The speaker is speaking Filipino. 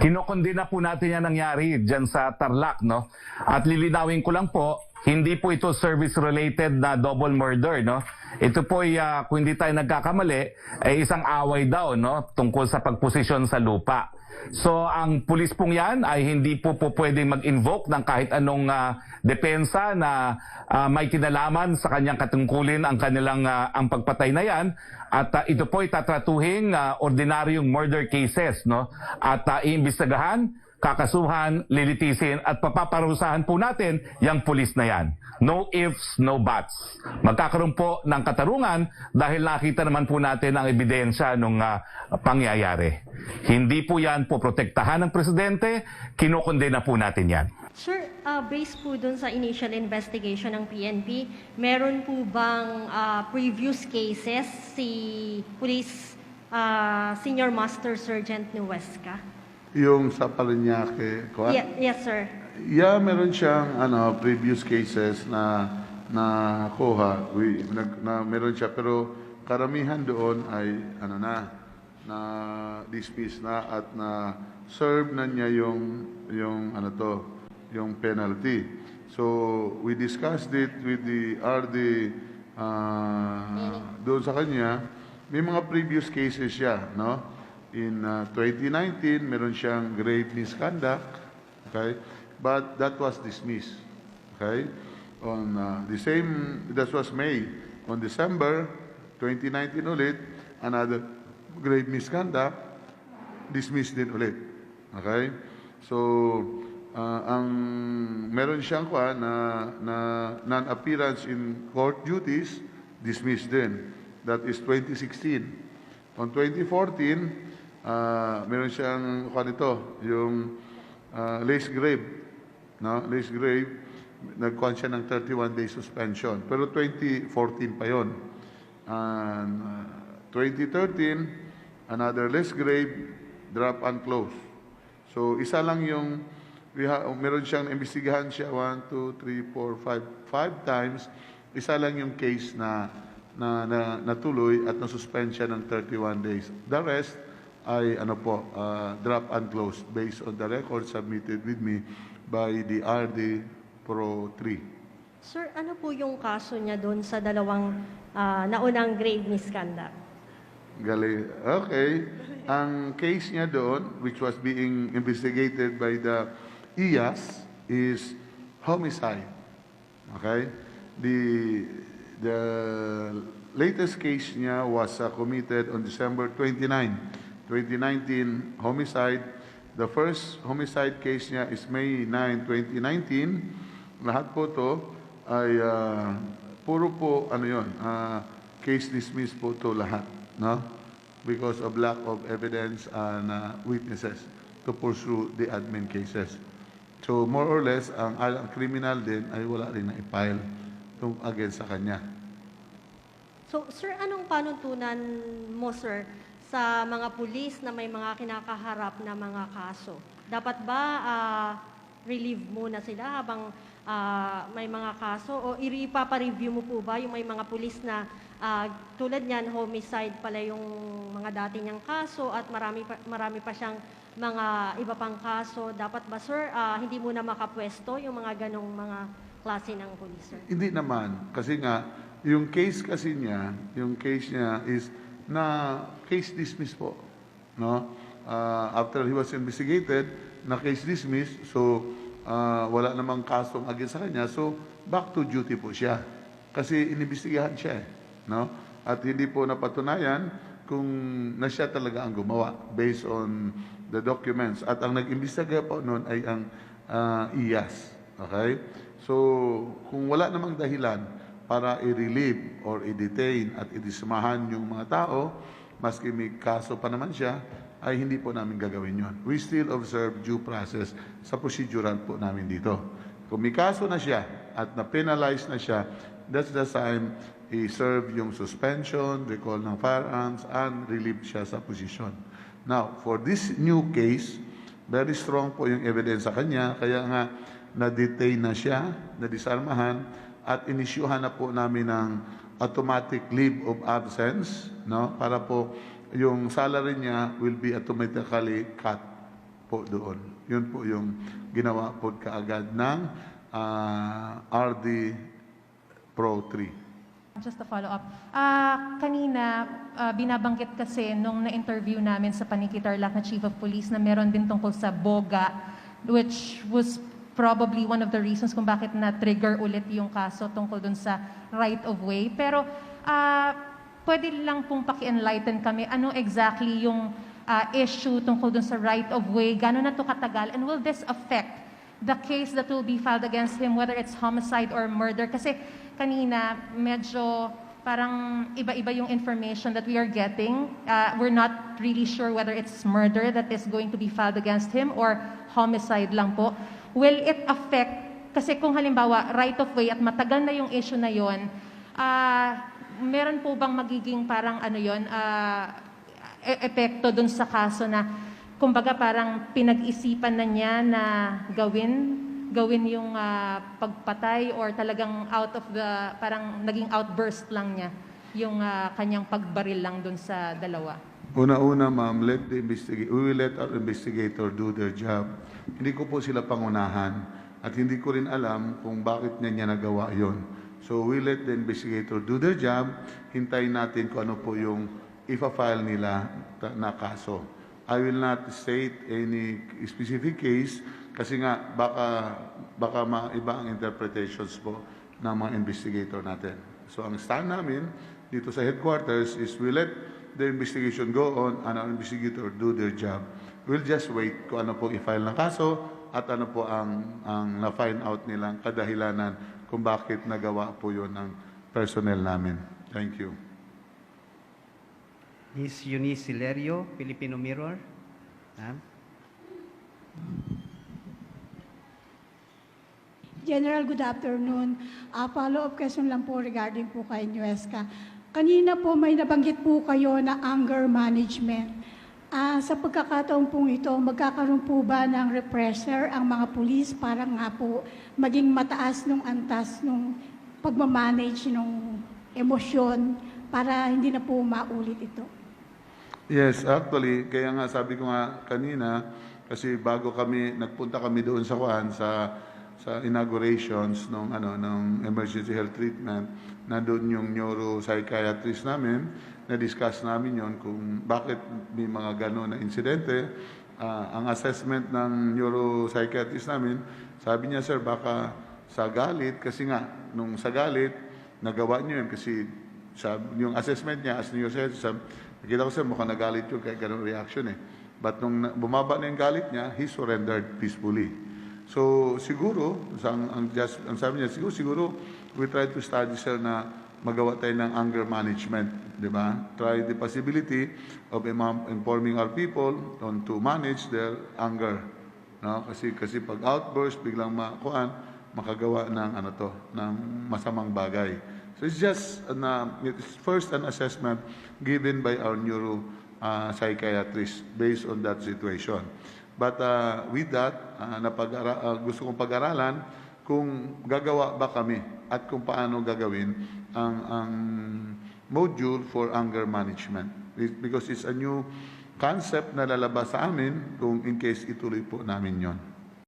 Kinokondena po natin yan nangyari dyan sa Tarlac, no? At lilinawin ko lang po, hindi po ito service-related na double murder, no? Ito po ay, kung hindi tayo nagkakamali, ay isang away daw, no? Tungkol sa pagposisyon sa lupa. So, ang pulis pong yan ay hindi po pwedeng mag-invoke ng kahit anong depensa na may kinalaman sa kanyang katungkulin ang kanilang ang pagpatay na yan. At ito po ay tatratuhing ordinaryong murder cases, no? At iimbestigahan, kakasuhan, lilitisin at papaparusahan po natin yung pulis na yan. No ifs, no buts. Magkakaroon po ng katarungan dahil nakita naman po natin ang ebidensya ng pangyayari. Hindi po yan po protektahan ng presidente, kinokondena po natin yan. Sir, based po dun sa initial investigation ng PNP, meron po bang previous cases si Police Senior Master Sergeant Nuesca? Yung sa Parañaque, Yes, sir. yeah, meron siyang previous cases na nakuha. Meron siya, pero karamihan doon ay na dismiss na at na serve na niya yung penalty. So we discussed it with the RD doon sa kanya. May mga previous cases siya, no? In 2019, meron siyang grave misconduct, okay? But that was dismissed, okay? On that was May. On December 2019 ulit, another grave misconduct, dismissed din ulit, okay? So, meron siyang na non-appearance in court duties, dismissed din. That is 2016. On 2014, meron siyang yung lace grave, no? Lace grave, nagkuhan siya ng 31-day suspension. Pero 2014 pa yon. And 2013, another lace grave, drop and close. So isa lang yung meron siyang imbestigahan siya 1, 2, 3, 4, 5 times. Isa lang yung case na natuloy at nasuspend siya ng 31 days. The rest ay drop and close based on the record submitted with me by the RD Pro 3. Sir, ano po yung kaso niya doon sa dalawang naunang grave misconduct? Galing. Okay. Ang case niya doon, which was being investigated by the IAS, is homicide. Okay? The latest case niya was committed on December 29, 2019, homicide. The first homicide case niya is May 9, 2019. Lahat po to ay puro po case dismissed po to lahat, no? Because of lack of evidence and witnesses to pursue the admin cases. So more or less, ang criminal din ay wala rin na i-file against sa kanya. So, sir, anong panuntunan mo, sir, sa mga pulis na may mga kinakaharap na mga kaso? Dapat ba relieve muna sila habang may mga kaso? O ipapareview mo po ba yung may mga pulis na tulad niyan, homicide pala yung mga dati niyang kaso at marami pa siyang mga iba pang kaso? Dapat ba, sir, hindi muna makapwesto yung mga ganong mga klase ng pulis, sir? Hindi naman. Kasi nga, yung case niya is na case dismissed po, no? After he was investigated, na case dismissed, so wala namang kasong against sa kanya, so back to duty po siya. Kasi inimbestigahan siya, no? At hindi po napatunayan kung na siya talaga ang gumawa based on the documents. At ang nag-imbestiga po noon ay ang IAS. Okay? So, kung wala namang dahilan para i-relieve or i-detain at idismahan yung mga tao, maski may kaso pa naman siya, ay hindi po namin gagawin yun. We still observe due process sa procedural po namin dito. Kung may kaso na siya at na-penalize na siya, that's the time i-serve yung suspension, recall ng firearms, and relieve siya sa posisyon. Now, for this new case, very strong po yung evidence sa kanya, kaya nga na-detain na siya, na-disarmahan, at inisyuhan na po namin ng automatic leave of absence, no? Para po yung salary niya will be automatically cut po doon. Yun po yung ginawa po kaagad ng RD Pro 3. Just a follow-up. Kanina, binabanggit kasi nung na-interview namin sa Paniki Tarlac na Chief of Police na meron din tungkol sa boga, which was probably one of the reasons kung bakit na-trigger ulit yung kaso tungkol dun sa right of way. Pero pwede lang pong paki-enlighten kami ano exactly yung issue tungkol dun sa right of way, gano'n na to katagal, and will this affect the case that will be filed against him, whether it's homicide or murder? Kasi kanina, medyo parang iba-iba yung information that we are getting. We're not really sure whether it's murder that is going to be filed against him or homicide lang po. Will it affect, kasi kung halimbawa right of way at matagal na yung issue na yon, meron po bang magiging parang ano yon, epekto dun sa kaso na kumbaga parang pinag-isipan na niya na gawin yung pagpatay, or talagang out of the, parang naging outburst lang niya yung kanyang pagbaril lang dun sa dalawa? Una-una, ma'am, we will let our investigator do their job. Hindi ko po sila pangunahan at hindi ko rin alam kung bakit niya nagawa yon. So we let the investigator do their job. Hintayin natin kung ano po yung ipa-file nila na kaso. I will not state any specific case kasi nga baka maiba ang interpretations po ng mga investigator natin. So ang stand namin dito sa headquarters is we let the investigation go on and our investigator do their job. We'll just wait kung ano po i-file ng kaso at ano po ang na-find out nilang kadahilanan kung bakit nagawa po yun ng personnel namin. Thank you. Ms. Eunice Silerio, Filipino Mirror. Ma'am. General, good afternoon. Follow-up question lang po regarding po kay Nuesca. Kanina po may nabanggit po kayo na anger management. Sa pagkakataon po ito, magkakaroon po ba ng repressor ang mga pulis para nga po maging mataas nung antas nung pagmamanage nung emosyon para hindi na po maulit ito? Yes, actually, kaya nga sabi ko nga kanina, kasi bago nagpunta kami doon sa inaugurations ng emergency health treatment, nandun yung neuropsychiatrist namin, na-discuss namin yon kung bakit may mga gano'n na insidente. Ang assessment ng neuropsychiatrist namin, sabi niya, sir, baka sa galit, kasi nga, nung sa galit, nagawa niyo yun kasi yung assessment niya as neuropsychiatrist, nakita ko, sir, mukhang nagalit yun kaya gano'n reaction eh. But nung bumaba na yung galit niya, he surrendered peacefully. So siguro, ang sabi niya, siguro we try to study, sir, na magawa tayo ng anger management, di ba? Try the possibility of informing our people on to manage their anger. No? Kasi pag outburst, biglang makagawa ng masamang bagay. So it's just it's first an assessment given by our neuro psychiatrist based on that situation. But with that, gusto kong pag-aralan kung gagawa ba kami at kung paano gagawin ang module for anger management. Because it's a new concept na lalabas sa amin kung in case ituloy po namin yon.